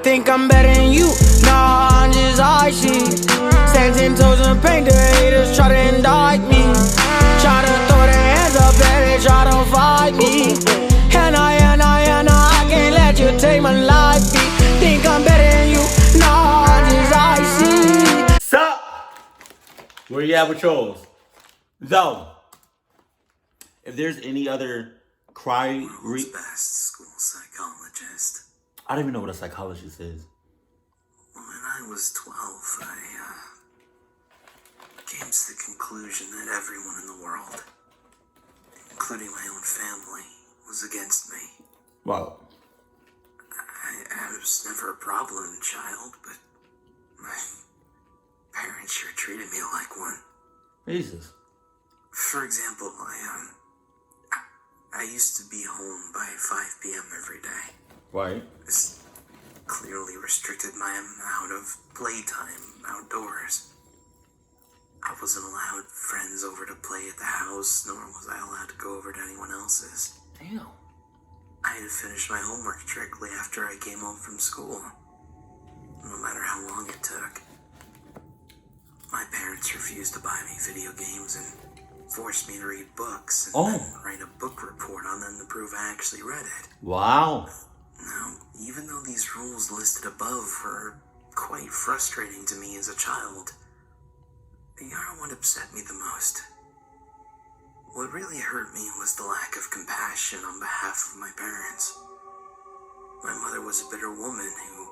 think I'm better than you. Nah, I'm just icy. Stand 10 toes and paint, the haters try to indict me. Try to throw their hands up and they try to fight me. And I can't let you take my life. Think I'm better than you. Nah, I'm just icy. Sup? Where you at with yours? So, if there's any other World's best school psychologist. I don't even know what a psychologist is. When I was 12, I came to the conclusion that everyone in the world, including my own family, was against me. Wow. I was never a problem child, but my parents sure treated me like one. Jesus. For example, I used to be home by 5 p.m. every day. Right. This clearly restricted my amount of playtime outdoors. I wasn't allowed friends over to play at the house, nor was I allowed to go over to anyone else's. Damn. I had to finish my homework strictly after I came home from school, no matter how long it took. My parents refused to buy me video games and forced me to read books and then write a book report on them to prove I actually read it. Wow. Now, even though these rules listed above were quite frustrating to me as a child, they aren't what upset me the most. What really hurt me was the lack of compassion on behalf of my parents. My mother was a bitter woman who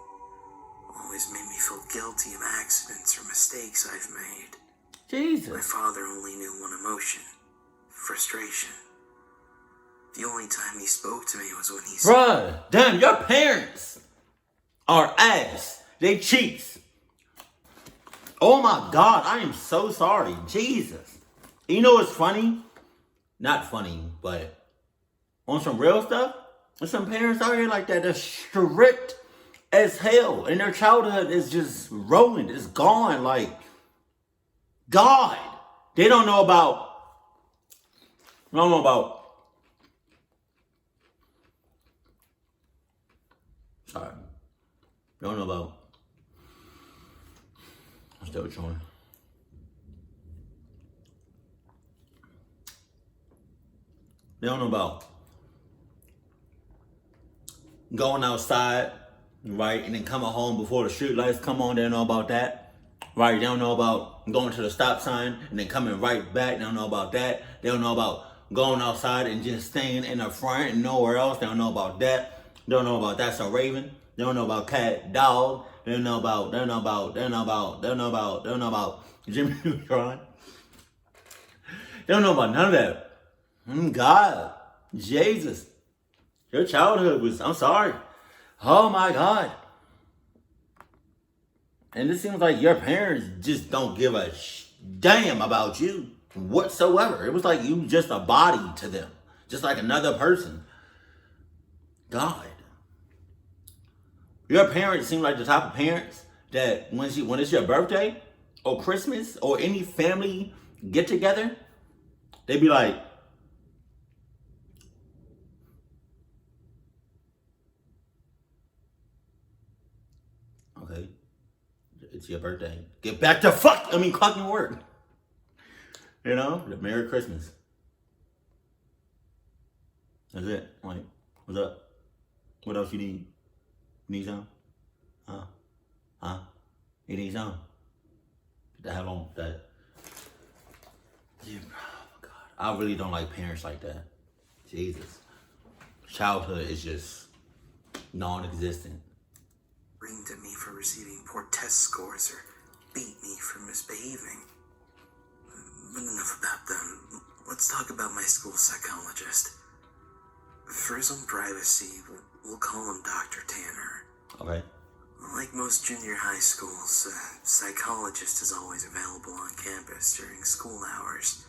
always made me feel guilty of accidents or mistakes I've made. Jesus. My father only knew one emotion: frustration. The only time he spoke to me was when he said, Bruh, damn, your parents are ass. They cheats. Oh my God, I am so sorry. Jesus. You know what's funny? Not funny, but on some real stuff, there's some parents out here like that. They're strict as hell. And their childhood is just ruined. It's gone. Like, God. They don't know about, sorry. They don't know about, I'm still chewing. They don't know about going outside, right, and then coming home before the street lights come on. They don't know about that, right? They don't know about going to the stop sign and then coming right back. They don't know about that. They don't know about going outside and just staying in the front and nowhere else. They don't know about that. They don't know about that's a raven. They don't know about cat, dog. They don't know about Jimmy Neutron. They don't know about none of that. God, Jesus, your childhood was, I'm sorry. Oh my God. And it seems like your parents just don't give a damn about you whatsoever. It was like you just a body to them, just like another person. God. Your parents seem like the type of parents that when it's your birthday or Christmas or any family get together, they be like, okay, it's your birthday. Get back to fucking work. You know, the Merry Christmas. That's it. Like, what's up? What else you need? You need some? Huh? You need some? Get the hell on with that. Yeah, oh my God. I really don't like parents like that. Jesus. Childhood is just non-existent. Screamed at me for receiving poor test scores or beat me for misbehaving. But enough about them. Let's talk about my school psychologist. For his own privacy, we'll call him Dr. Tanner. Okay. Like most junior high schools, a psychologist is always available on campus during school hours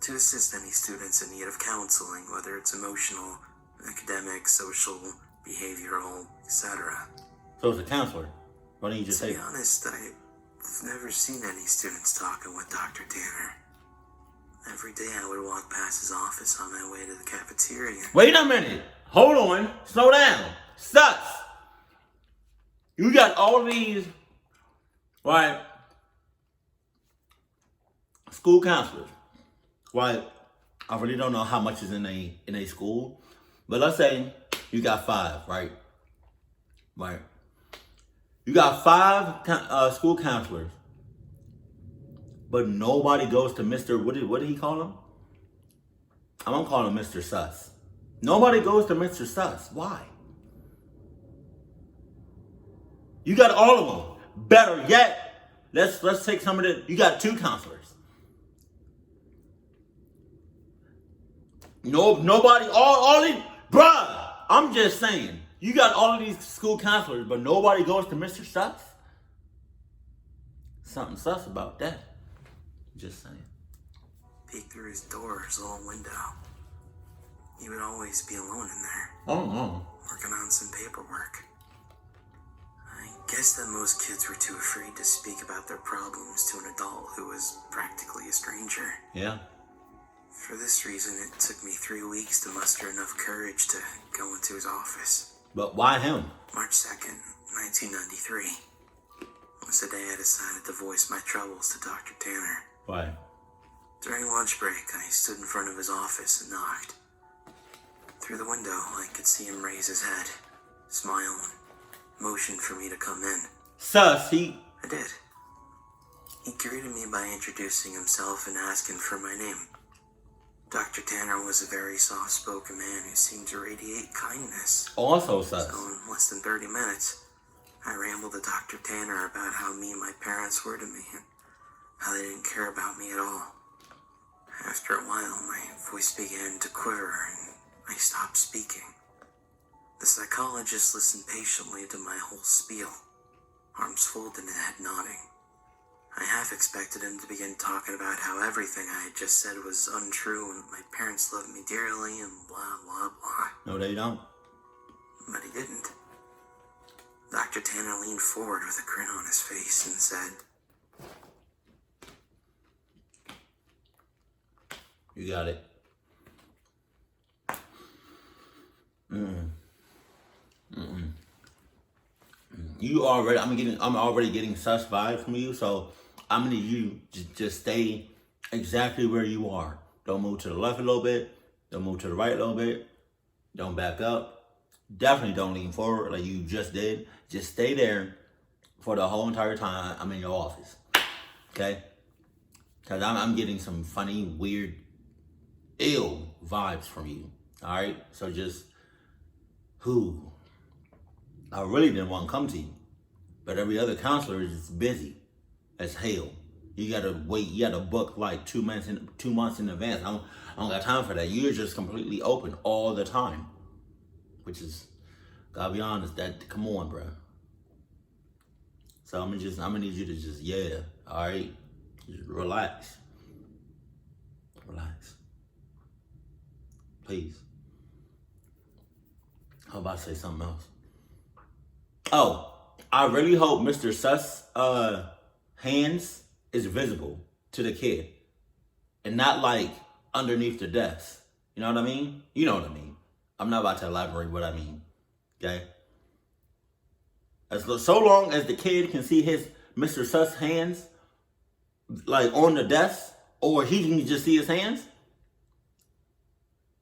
to assist any students in need of counseling, whether it's emotional, academic, social, behavioral, etc. So it's a counselor. Why don't you just say? To be honest, I've never seen any students talking with Dr. Tanner. Every day I would walk past his office on my way to the cafeteria. Wait a minute. Hold on. Slow down. Sus. You got all these, right, school counselors, right? I really don't know how much is in a school, but let's say you got 5, right? Right. You got 5 school counselors, but nobody goes to Mr. What did he call him? I'm gonna call him Mr. Sus. Nobody goes to Mr. Sus. Why? You got all of them. Better yet, let's take some of the. You got 2 counselors. Nobody. All these, bruh. I'm just saying. You got all of these school counselors, but nobody goes to Mr. Sus. Something sus about that. Just saying. Peek through his door's little window. He would always be alone in there. Oh no. Working on some paperwork. I guess that most kids were too afraid to speak about their problems to an adult who was practically a stranger. Yeah. For this reason, it took me 3 weeks to muster enough courage to go into his office. But why him? March 2nd, 1993 was the day I decided to voice my troubles to Dr. Tanner. Why? During lunch break, I stood in front of his office and knocked. Through the window, I could see him raise his head, smile, and motion for me to come in. Sus, I did. He greeted me by introducing himself and asking for my name. Dr. Tanner was a very soft-spoken man who seemed to radiate kindness. Also sus. So in less than 30 minutes, I rambled to Dr. Tanner about how mean my parents were to me and how they didn't care about me at all. After a while, my voice began to quiver and I stopped speaking. The psychologist listened patiently to my whole spiel, arms folded and head nodding. I half expected him to begin talking about how everything I had just said was untrue and my parents loved me dearly and blah, blah, blah. No, they don't. But he didn't. Dr. Tanner leaned forward with a grin on his face and said, You got it. I'm already getting sus vibes from you, so I'm gonna need you to just stay exactly where you are. Don't move to the left a little bit. Don't move to the right a little bit. Don't back up. Definitely don't lean forward like you just did. Just stay there for the whole entire time I'm in your office. Okay? Because I'm getting some funny, weird, ill vibes from you. Alright? So just, I really didn't want to come to you. But every other counselor is busy as hell. You gotta wait, you gotta book like 2 months in advance. I don't got time for that. You're just completely open all the time. Which is, gotta be honest, come on, bro. So I'm gonna need you to just, alright? Just relax. Relax. Please. How about I say something else? Oh, I really hope Mr. Sus' hands is visible to the kid. And not like underneath the desk. You know what I mean? You know what I mean. I'm not about to elaborate what I mean. Okay? So long as the kid can see his Mr. Sus' hands like on the desk, or he can just see his hands,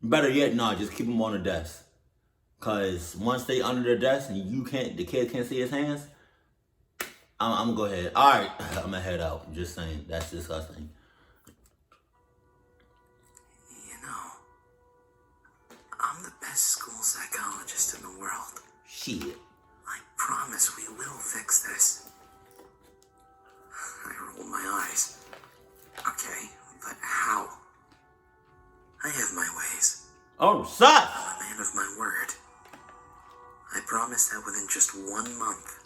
better yet, no, just keep them on the desk. Cause once they under the desk and the kid can't see his hands, I'm gonna go ahead. All right, I'm gonna head out. I'm just saying, that's disgusting. You know, I'm the best school psychologist in the world. Shit. I promise we will fix this. I rolled my eyes. Okay, but how? I have my ways. Oh, sus! I'm a man of my word. I promise that within just 1 month,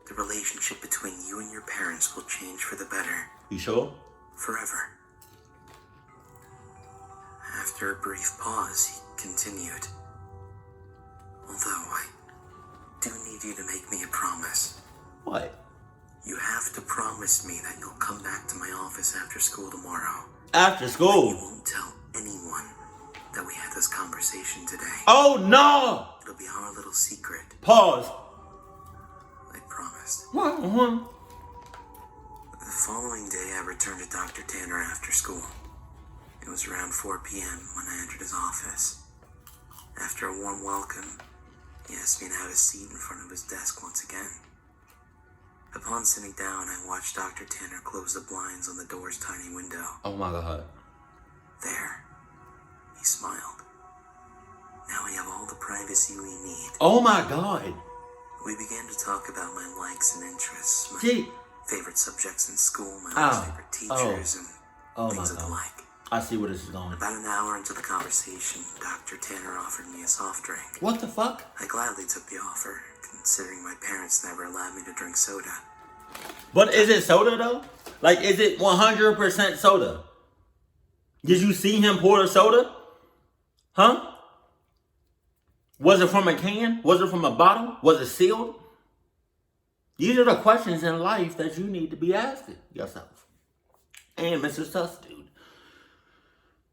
the relationship between you and your parents will change for the better. You sure? Forever. After a brief pause, he continued. Although I do need you to make me a promise. What? You have to promise me that you'll come back to my office after school tomorrow. After school? You won't tell anyone that we had this conversation today. Oh, no! It'll be our little secret. Pause. I breakfast. Mm-hmm. The following day, I returned to Dr. Tanner after school. It was around 4 p.m. when I entered his office. After a warm welcome, he asked me to have a seat in front of his desk once again. Upon sitting down, I watched Dr. Tanner close the blinds on the door's tiny window. Oh my God. There, he smiled. Now we have all the privacy we need. Oh my God. We began to talk about my likes and interests, my favorite subjects in school, my least favorite teachers, and things of the like. I see where this is going. About an hour into the conversation, Dr. Tanner offered me a soft drink. What the fuck? I gladly took the offer, considering my parents never allowed me to drink soda. But is it soda though? Like, is it 100% soda? Did you see him pour the soda? Huh? Was it from a can? Was it from a bottle? Was it sealed? These are the questions in life that you need to be asking yourself. And Mr. Sus, dude.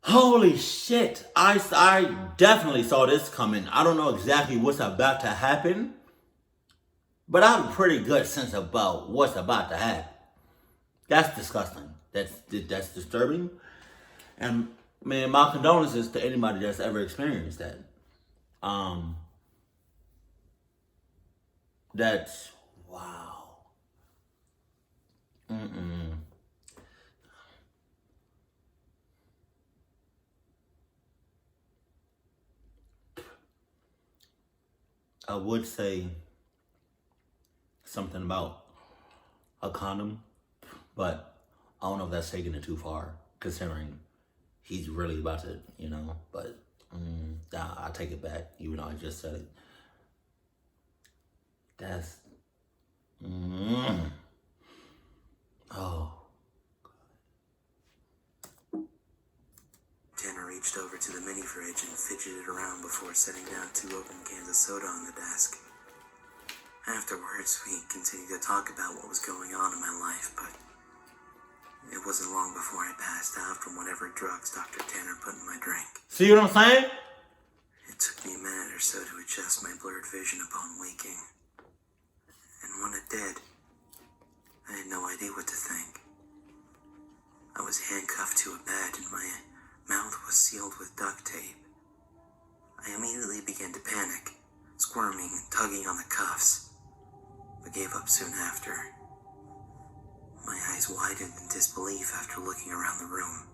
Holy shit. I definitely saw this coming. I don't know exactly what's about to happen, but I have a pretty good sense about what's about to happen. That's disgusting. That's disturbing. And man, my condolences to anybody that's ever experienced that. That's wow. I would say something about a condom, but I don't know if that's taking it too far, considering he's really about to, but I take it back, even though I just said it. That's, oh. Tanner reached over to the mini fridge and fidgeted around before setting down 2 open cans of soda on the desk. Afterwards, we continued to talk about what was going on in my life, but it wasn't long before I passed out from whatever drugs Dr. Tanner put in my drink. See what I'm saying? It took me a minute or so to adjust my blurred vision upon waking. And when it did, I had no idea what to think. I was handcuffed to a bed and my mouth was sealed with duct tape. I immediately began to panic, squirming and tugging on the cuffs, but gave up soon after. My eyes widened in disbelief after looking around the room.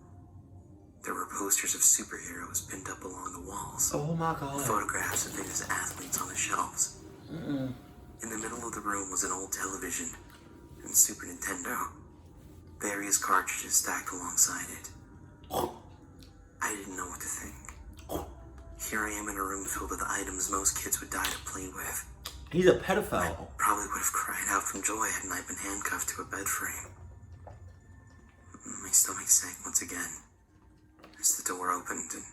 There were posters of superheroes pinned up along the walls. Oh my God. Photographs of famous athletes on the shelves. In the middle of the room was an old television and Super Nintendo. Various cartridges stacked alongside it. I didn't know what to think. Here I am in a room filled with items most kids would die to play with. He's a pedophile. I probably would have cried out from joy hadn't I been handcuffed to a bed frame. My stomach sank once again as the door opened and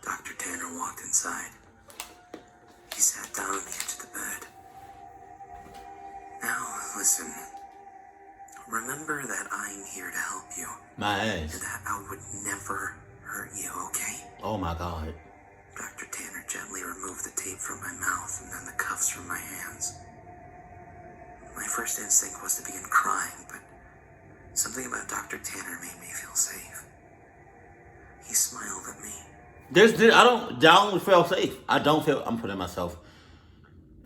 Dr. Tanner walked inside. He sat down on the edge of the bed. Now, listen. Remember that I'm here to help you. My ass. And that I would never hurt you, okay? Oh my God. Dr. Tanner gently removed the tape from my mouth and then the cuffs from my hands. My first instinct was to begin crying, but something about Dr. Tanner made me feel safe. He smiled at me. I don't feel safe. I'm putting myself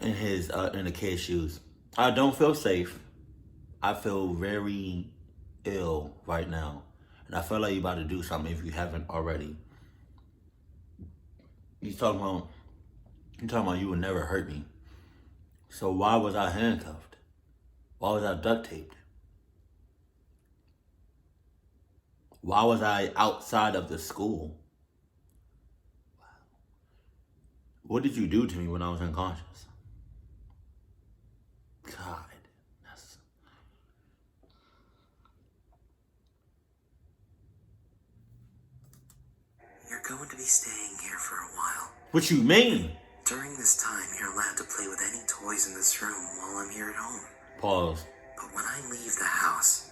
in the kid's shoes. I don't feel safe. I feel very ill right now. And I feel like you're about to do something if you haven't already. You're talking about you would never hurt me. So why was I handcuffed? Why was I duct taped? Why was I outside of the school? What did you do to me when I was unconscious? God. You're going to be staying here for a while. What you mean? During this time, you're allowed to play with any toys in this room while I'm here at home. Pause. But when I leave the house,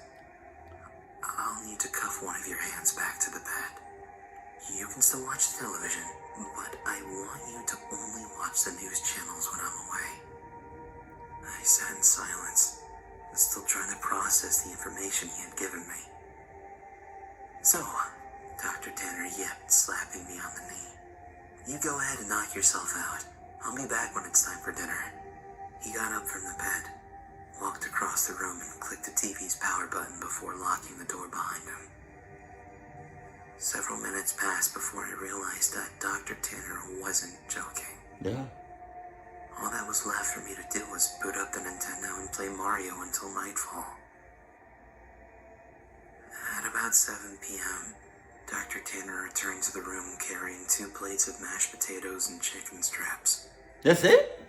I'll need to cuff one of your hands back to the bed. You can still watch the television, but I want you to only watch the news channels when I'm away. I sat in silence, still trying to process the information he had given me. So, Dr. Tanner yipped, slapping me on the knee. You go ahead and knock yourself out. I'll be back when it's time for dinner. He got up from the bed, walked across the room, and clicked the TV's power button before locking the door behind him. Several minutes passed before I realized that Dr. Tanner wasn't joking. Yeah. All that was left for me to do was boot up the Nintendo and play Mario until nightfall. At about 7 p.m., Dr. Tanner returned to the room carrying 2 plates of mashed potatoes and chicken strips. That's it?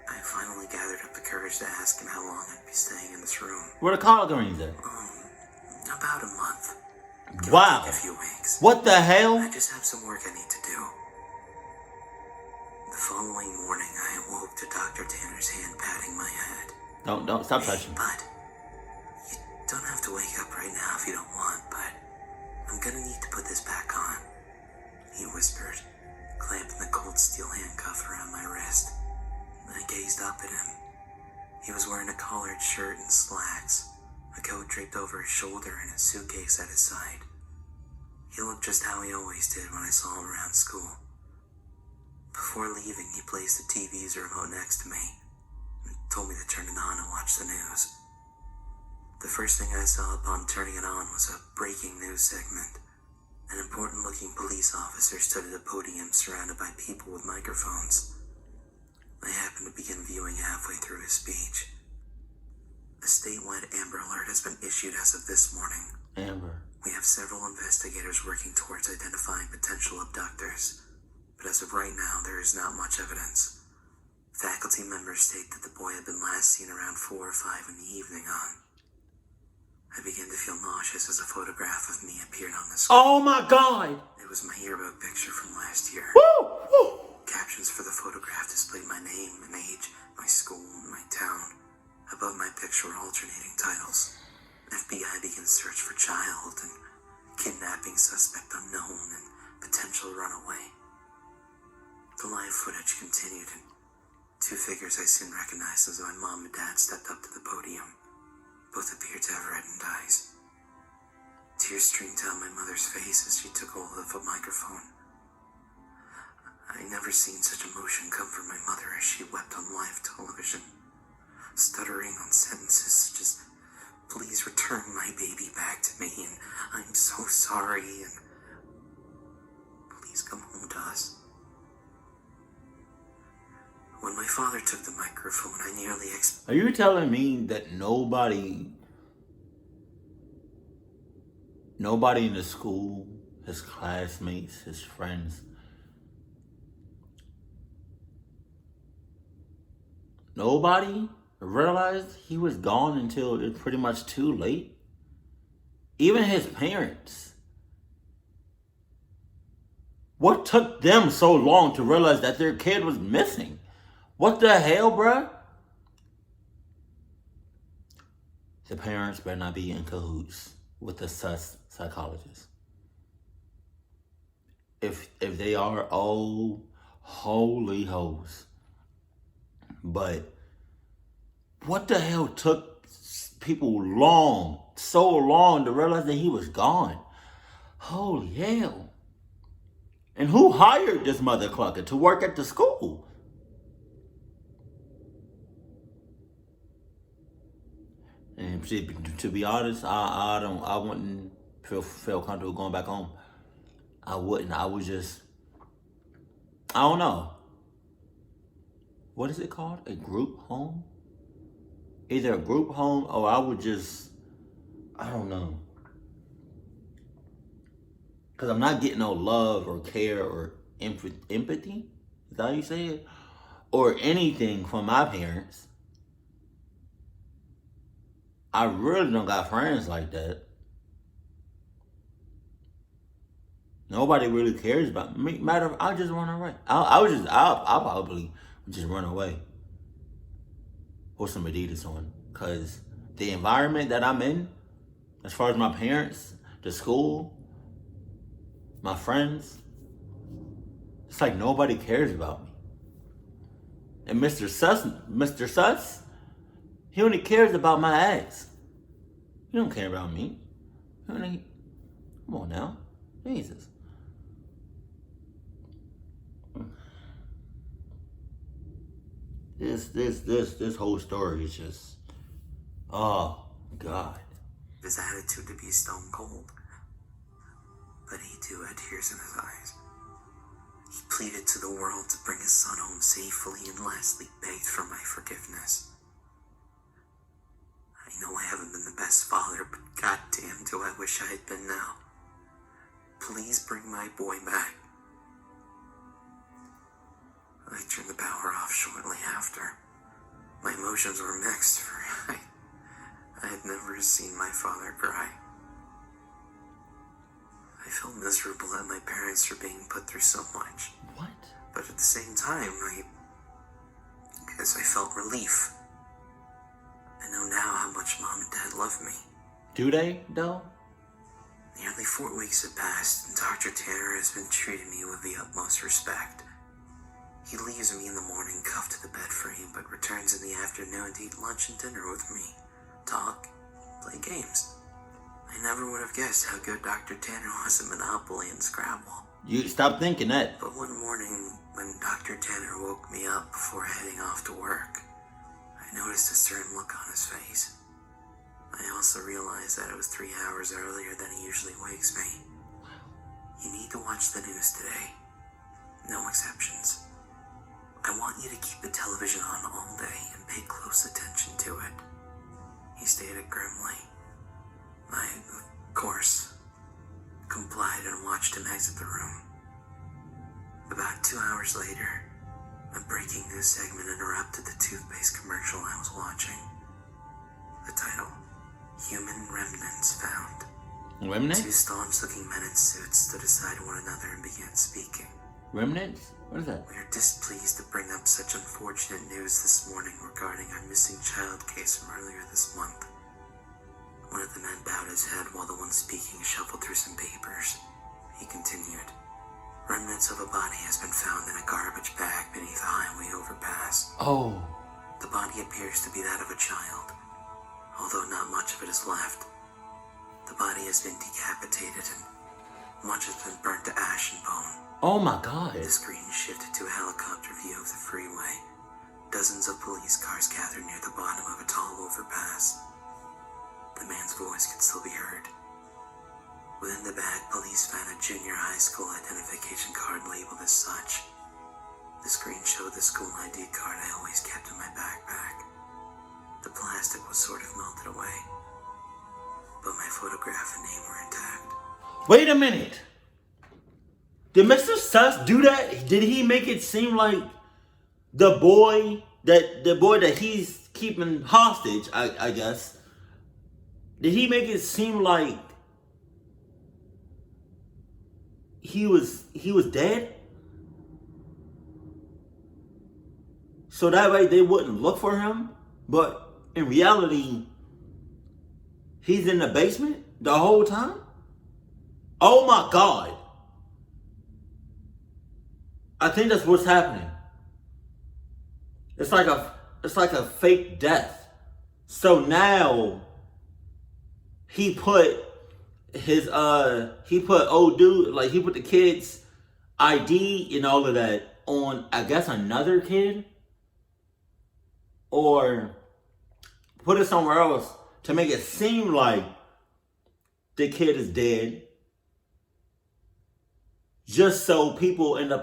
I finally gathered up the courage to ask him how long I'd be staying in this room. Where the collard greens at? About a month. Give or Wow. take a few weeks. What the hell? I just have some work I need to do. The following morning, I awoke to Dr. Tanner's hand patting my head. Don't stop touching. Bud, you don't have to wake up right now if you don't want, but I'm gonna need to put this back on, he whispered, clamping the cold steel handcuff around my wrist. I gazed up at him. He was wearing a collared shirt and slacks, a coat draped over his shoulder, and a suitcase at his side. He looked just how he always did when I saw him around school. Before leaving, he placed the TV's remote next to me and told me to turn it on and watch the news. The first thing I saw upon turning it on was a breaking news segment. An important-looking police officer stood at a podium surrounded by people with microphones. I happened to begin viewing halfway through his speech. A statewide Amber Alert has been issued as of this morning. Amber. We have several investigators working towards identifying potential abductors, but as of right now, there is not much evidence. Faculty members state that the boy had been last seen around 4 or 5 in the evening on. I began to feel nauseous as a photograph of me appeared on the screen. Oh my God! It was my yearbook picture from last year. Woo! Woo! Captions for the photograph displayed my name and age, my school, and my town. Above my picture were alternating titles. FBI begins search for child, and kidnapping suspect unknown, and potential runaway. The live footage continued, and 2 figures I soon recognized as my mom and dad stepped up to the podium. Both appeared to have reddened eyes. Tears streamed down my mother's face as she took hold of a microphone. I never seen such emotion come from my mother as she wept on live television, stuttering on sentences such as, "Please return my baby back to me," and "I'm so sorry," and "Please come home to us." When my father took the microphone, I nearly Are you telling me that nobody in the school, his classmates, his friends, nobody realized he was gone until it's pretty much too late? Even his parents. What took them so long to realize that their kid was missing? What the hell, bruh? The parents better not be in cahoots with the sus psychologist. If they are, oh, holy hoes. But what the hell took people so long to realize that he was gone? Holy hell. And who hired this mother clucker to work at the school? And to be honest, I wouldn't feel comfortable going back home. I wouldn't. I was just, I don't know. What is it called? A group home? Either a group home or I would just, I don't know. Because I'm not getting no love or care or empathy. Is that how you say it? Or anything from my parents. I really don't got friends like that. Nobody really cares about me. Matter of, I'll just run away. I'll probably just run away. Or some Adidas on. Because the environment that I'm in, as far as my parents, the school, my friends, it's like nobody cares about me. And Mr. Sus, He only cares about my ass. He don't care about me. Come on now. Jesus. This whole story is just, oh God. His attitude to be stone cold, but he too had tears in his eyes. He pleaded to the world to bring his son home safely and lastly begged for my forgiveness. I know I haven't been the best father, but goddamn do I wish I had been now. Please bring my boy back. I turned the power off shortly after. My emotions were mixed, for I had never seen my father cry. I felt miserable that my parents were being put through so much. What? But at the same time, I guess I felt relief. I know now how much Mom and Dad love me. Do they, though? Nearly 4 weeks have passed, and Dr. Tanner has been treating me with the utmost respect. He leaves me in the morning cuffed to the bed frame, but returns in the afternoon to eat lunch and dinner with me, talk, play games. I never would have guessed how good Dr. Tanner was at Monopoly and Scrabble. You stop thinking that. But one morning, when Dr. Tanner woke me up before heading off to work, I noticed a certain look on his face. I also realized that it was 3 hours earlier than he usually wakes me. You need to watch the news today. No exceptions. I want you to keep the television on all day and pay close attention to it. He stated grimly. I, of course, complied and watched him exit the room. About 2 hours later, a breaking news segment interrupted the toothpaste commercial I was watching. The title, Human Remnants Found. Remnants? 2 staunch-looking men in suits stood aside one another and began speaking. Remnants? What is that? We are displeased to bring up such unfortunate news this morning regarding our missing child case from earlier this month. One of the men bowed his head while the one speaking shuffled through some papers. He continued, remnants of a body has been found in a garbage bag beneath a highway overpass. Oh. The body appears to be that of a child, although not much of it is left. The body has been decapitated and much has been burnt to ash and bone. Oh my God. The screen shifted to a helicopter view of the freeway. Dozens of police cars gathered near the bottom of a tall overpass. The man's voice could still be heard. Within the bag, police found a junior high school identification card labeled as such. The screen showed the school ID card I always kept in my backpack. The plastic was sort of melted away, but my photograph and name were intact. Wait a minute. Did Mr. Sus do that? Did he make it seem like the boy that he's keeping hostage, I guess, did he make it seem like he was dead? So that way they wouldn't look for him? But in reality, he's in the basement the whole time? Oh my God. I think that's what's happening. It's like a fake death. So now he put old dude, like he put the kid's ID and all of that on, I guess, another kid, or put it somewhere else to make it seem like the kid is dead, just so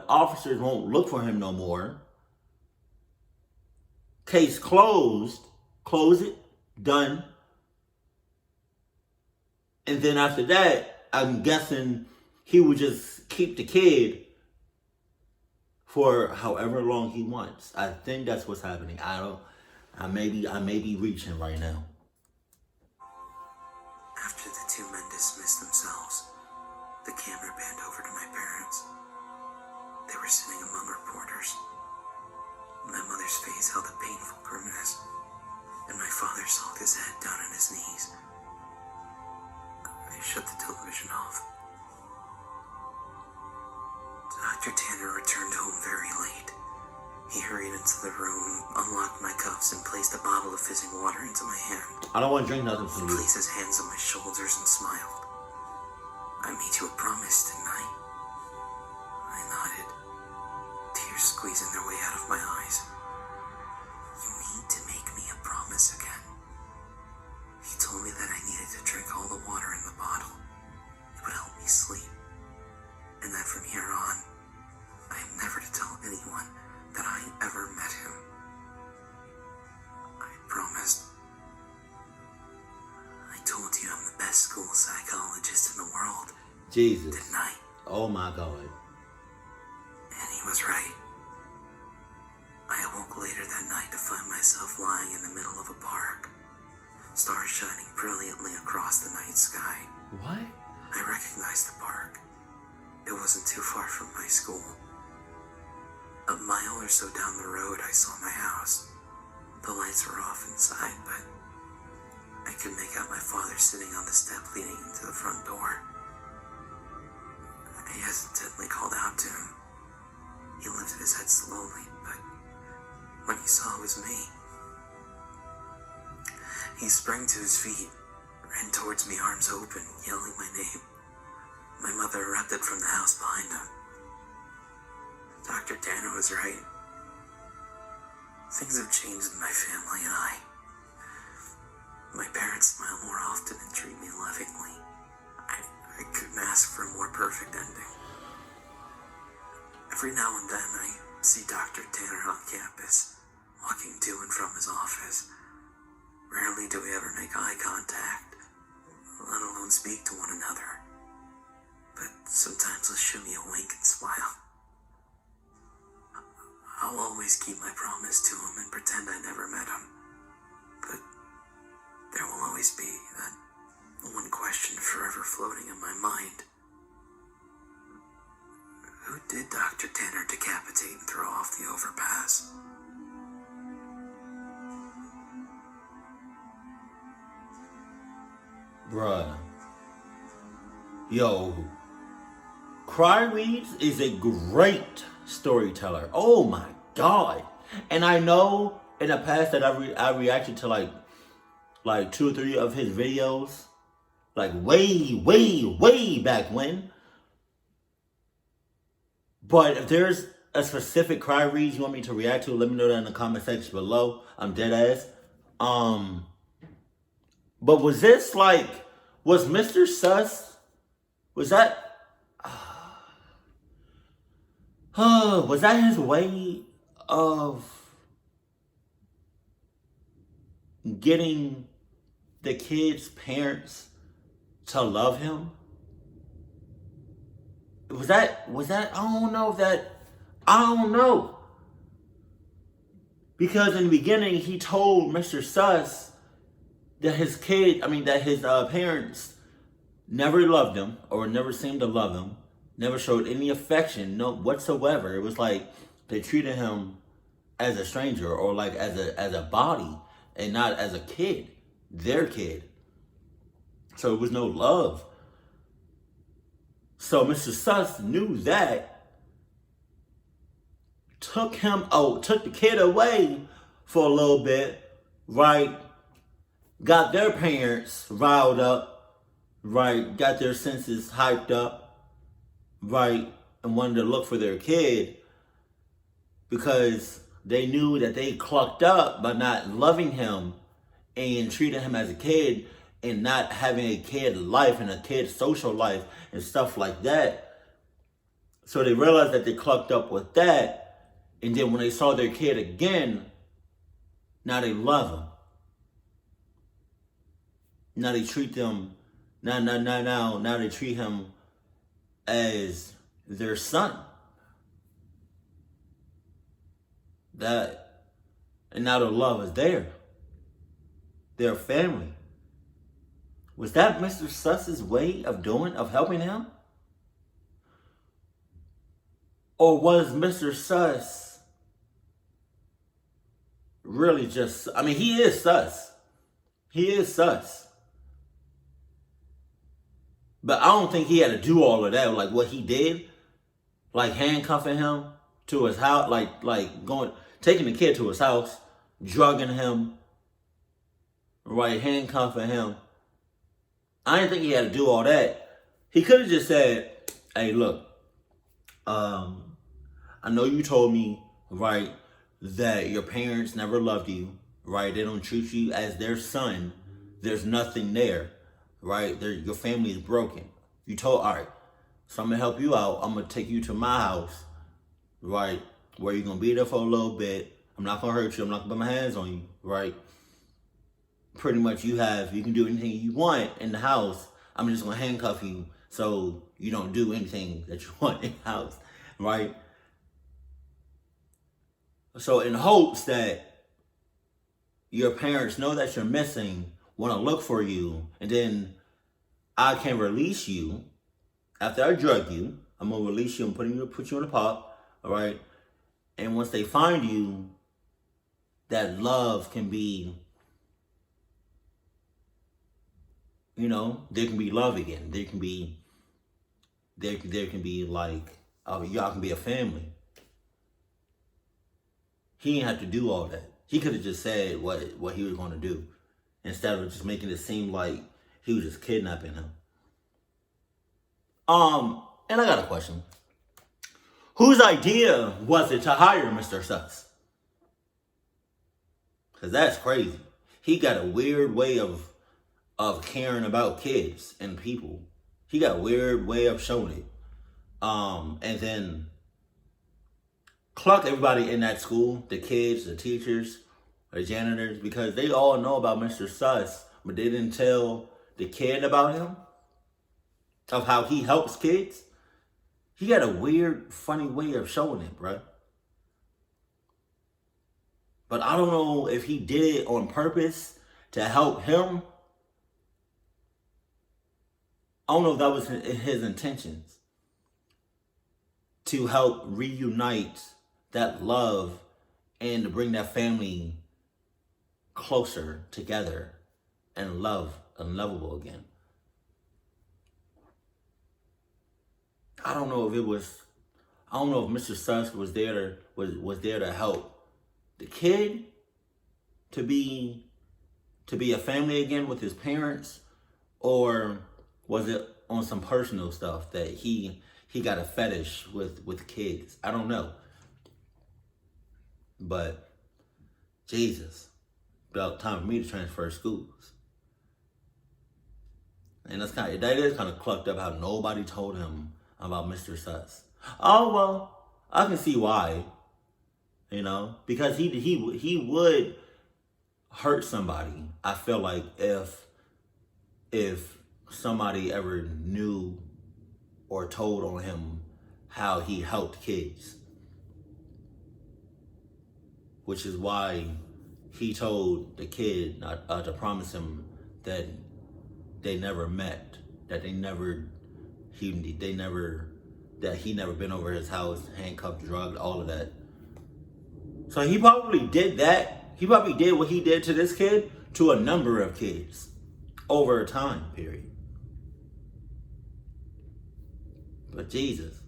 officers won't look for him no more. Case closed. Close it. Done. And then after that, I'm guessing he would just keep the kid for however long he wants. I think that's what's happening. I may be reaching right now. After the 2 men dismissed themselves, the camera panned over to my parents. They were sitting among reporters. My mother's face held a painful grimace, and my father sunk his head down on his knees. I shut the television off. Dr. Tanner returned home very late. He hurried into the room, unlocked my cuffs, and placed a bottle of fizzing water into my hand. I don't want to drink nothing from He you. placed his hands on my shoulders and smiled. I made you a promise, didn't I? I nodded, tears squeezing their way out of my eyes. You need to make me a promise again. He told me that I needed to drink all the water in the bottle. It would help me sleep. And that from here on, I am never to tell anyone that I ever met him. I promised. I told you I'm the best school psychologist in the world, Jesus. didn't I? Oh my God. And he was right. I awoke later that night to find myself lying in the middle of a park, stars shining brilliantly across the night sky. What? I recognized the park. It wasn't too far from my school. A mile or so down the road, I saw my house. The lights were off inside, but I could make out my father sitting on the step leading into the front door. I hesitantly called out to him. He lifted his head slowly, but when he saw it was me, he sprang to his feet, ran towards me, arms open, yelling my name. My mother erupted from the house behind him. Dr. Tanner was right. Things have changed in my family and I. My parents smile more often and treat me lovingly. I couldn't ask for a more perfect ending. Every now and then I see Dr. Tanner on campus, walking to and from his office. Rarely do we ever make eye contact, let alone speak to one another. But sometimes he'll shoot me a wink and smile. I'll always keep my promise to him and pretend I never met him. But there will always be that one question forever floating in my mind. Who did Dr. Tanner decapitate and throw off the overpass? Bruh. Yo. Cry Reads is a great storyteller. Oh my God. And I know in the past that I reacted to like 2 or 3 of his videos. Like way back when. But if there's a specific Cry Reads you want me to react to, let me know that in the comment section below. I'm dead ass. But was this like, was Mr. Sus, was that his way of getting the kids' parents to love him? Was that, I don't know. Because in the beginning, he told Mr. Sus that his parents never loved him or never seemed to love him, never showed any affection, no whatsoever. It was like they treated him as a stranger or like as a body and not as a kid, their kid. So it was no love. So Mr. Sus knew that, took the kid away for a little bit, right? Got their parents riled up, right? Got their senses hyped up, right? And wanted to look for their kid because they knew that they clucked up by not loving him and treating him as a kid and not having a kid life and a kid social life and stuff like that. So they realized that they clucked up with that. And then when they saw their kid again, now they love him. Now they treat them, now they treat him as their son. And now the love is there. Their family. Was that Mr. Sus's way of helping him? Or was Mr. Sus really just, he is sus. He is sus. But I don't think he had to do all of that, like what he did, like handcuffing him to his house, taking the kid to his house, drugging him, right, handcuffing him. I didn't think he had to do all that. He could have just said, hey, look, I know you told me, right, that your parents never loved you, right? They don't treat you as their son. There's nothing there, right? Your family is broken. You told, all right, so I'm going to help you out. I'm going to take you to my house, right, where you're going to be there for a little bit. I'm not going to hurt you. I'm not going to put my hands on you, right? Pretty much you can do anything you want in the house. I'm just going to handcuff you so you don't do anything that you want in the house, right? So in hopes that your parents know that you're missing, want to look for you, and then I can release you after I drug you. I'm going to release you and put you in a pop, all right? And once they find you, that love can be, there can be love again. There can be like, y'all can be a family. He didn't have to do all that. He could have just said what he was going to do instead of just making it seem like he was just kidnapping him. And I got a question. Whose idea was it to hire Mr. Sus? Because that's crazy. He got a weird way of caring about kids and people. He got a weird way of showing it. And then cluck everybody in that school, the kids, the teachers, the janitors, because they all know about Mr. Sus, but they didn't tell the kid about him, of how he helps kids. He got a weird, funny way of showing it, bruh. But I don't know if he did it on purpose to help him. I don't know if that was his intentions. To help reunite that love and to bring that family closer together and lovable again. I don't know if Mr. Sus was there to help the kid to be a family again with his parents, or was it on some personal stuff that he got a fetish with kids? I don't know. But Jesus, about time for me to transfer schools. And that is kind of clucked up how nobody told him about Mr. Sus. Oh, well, I can see why. Because he would hurt somebody. I feel like if somebody ever knew or told on him how he helped kids. Which is why he told the kid to promise him that they never met, that he never been over his house, handcuffed, drugged, all of that. So he probably did that. He probably did what he did to this kid to a number of kids over a time period. But Jesus,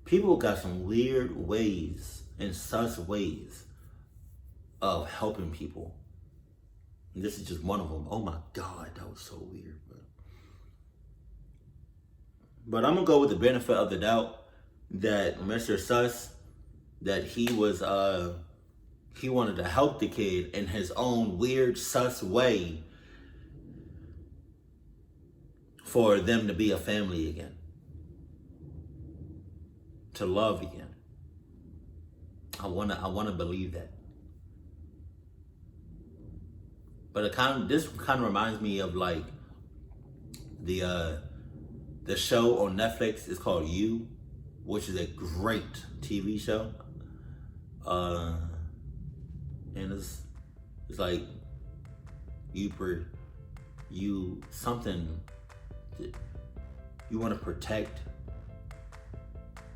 people got some weird ways and sus ways of helping people. And this is just one of them. Oh my God, that was so weird, bro. But I'm gonna go with the benefit of the doubt that Mr. Sus, that he wanted to help the kid in his own weird sus way for them to be a family again, to love again. I wanna believe that. But this kind of reminds me of like the show on Netflix is called You, which is a great TV show. And it's like you want to protect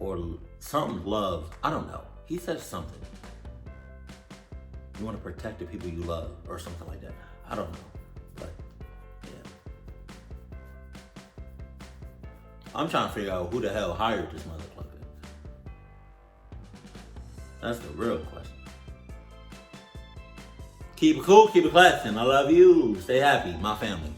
or something, love. I don't know. He said something. You want to protect the people you love or something like that. I don't know. But yeah. I'm trying to figure out who the hell hired this motherfucker. That's the real question. Keep it cool, keep it classy. I love you. Stay happy, my family.